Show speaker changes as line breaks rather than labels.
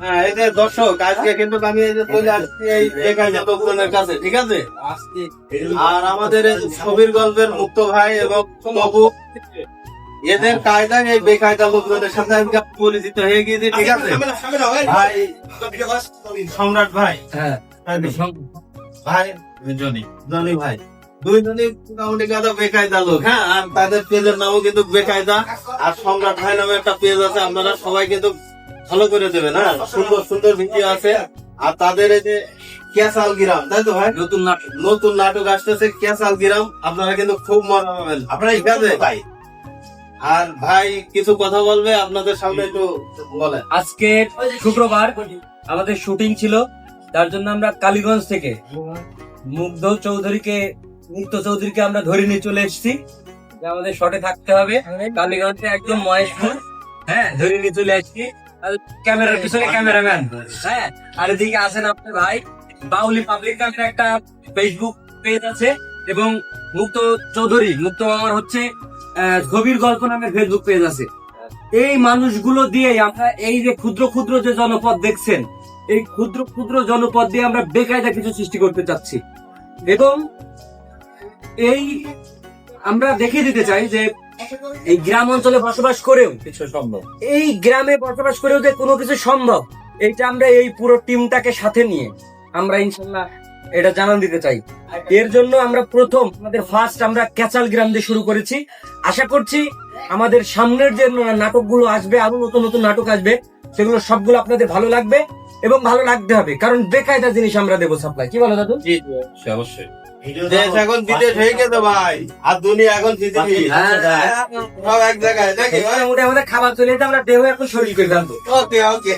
হ্যাঁ, এই যে দর্শক, আজকে কিন্তু আমি এই যে চলে আসছি এই বেকায়দা লোকজনের কাছে, ঠিক আছে? আর আমাদের এই ছবির গল্পের মুক্ত ভাই এবং বাবু, এদের কায়দায় এই বেকায়দা লোকজনের সাথে আমি পরিচিত হয়ে গিয়েছি, ঠিক আছে? ভাই সম্রাট ভাই,
হ্যাঁ
ভাই জনি ভাই, দুইজনই মোটামুটি কথা বেকায়দা লোক। হ্যাঁ, আর তাদের পেজের নামও কিন্তু বেকায়দা। আর সম্রাট ভাই নামে একটা পেজ আছে, আপনারা সবাই কিন্তু ভালো করে দেবেন। হ্যাঁ, সুন্দর সুন্দর ভিডিও আছে। আর তাদের এই যে ক্যাসাল গ্রাম, তাই তো ভাই, নতুন নাটক আসতেছে ক্যাসাল গ্রাম, আপনারা কিন্তু খুব মজা পাবেন। আপনারা ঠিক আছে ভাই? আর ভাই কিছু কথা বলবে আপনাদের সামনে, একটু বলেন।
আজকে শুক্রবার আমাদের শুটিং ছিল, তার জন্য আমরা কালীগঞ্জ থেকে মুক্ত চৌধুরীকে আমরা ধরে নিয়ে চলে এসেছি যে আমাদের শটে থাকতে হবে। কালীগঞ্জে একদম মহেশপুর, হ্যাঁ, ধরে নিয়ে চলে আসছি। আর ক্যামেরার পিছনে ক্যামেরাম্যান, হ্যাঁ। আর এদিকে আছেন আপনার ভাই বাউলি পাবলিক নামের একটা ফেসবুক পেজ আছে, এবং মুক্ত মামার হচ্ছে ছবির গল্প নামের ফেসবুক পেজ আছে। এই মানুষগুলো দিয়ে আমরা এই যে ক্ষুদ্র ক্ষুদ্র যে জনপদ দেখছেন, এই ক্ষুদ্র ক্ষুদ্র জনপদ দিয়ে আমরা বেকায়দা কিছু সৃষ্টি করতে চাচ্ছি। এবং এই আমরা দেখিয়ে দিতে চাই যে এই গ্রাম অঞ্চলে বসবাস করেও
কিছু সম্ভব,
এই গ্রামে বসবাস করেও যে কোনো কিছু সম্ভব, এইটা আমরা এই পুরো টিমটাকে সাথে নিয়ে আমরা ইনশাল্লাহ এটা জানান দিতে চাই। এর জন্য আমরা আমাদের ফার্স্ট আমরা ক্যাচাল গ্রাম দিয়ে শুরু করেছি। আশা করছি আমাদের সামনের যে নাটকগুলো আসবে, আরো নতুন নতুন নাটক আসবে, সেগুলো সবগুলো আপনাদের ভালো লাগবে এবং ভালো লাগতে হবে, কারণ বেকায়দা জিনিস আমরা দেবো সাপ্লাই। কি বলো দাদু?
জি অবশ্যই। দেশ এখন বিদেশ হয়ে গেছে ভাই, আর দুনিয়া এখন পৃথিবী, সব এক জায়গায়। দেখি
মোটামুটি আমাদের খাবার চলে যেতে আমরা দেহ এখন শরীর করে জানবো।
ওকে ওকে।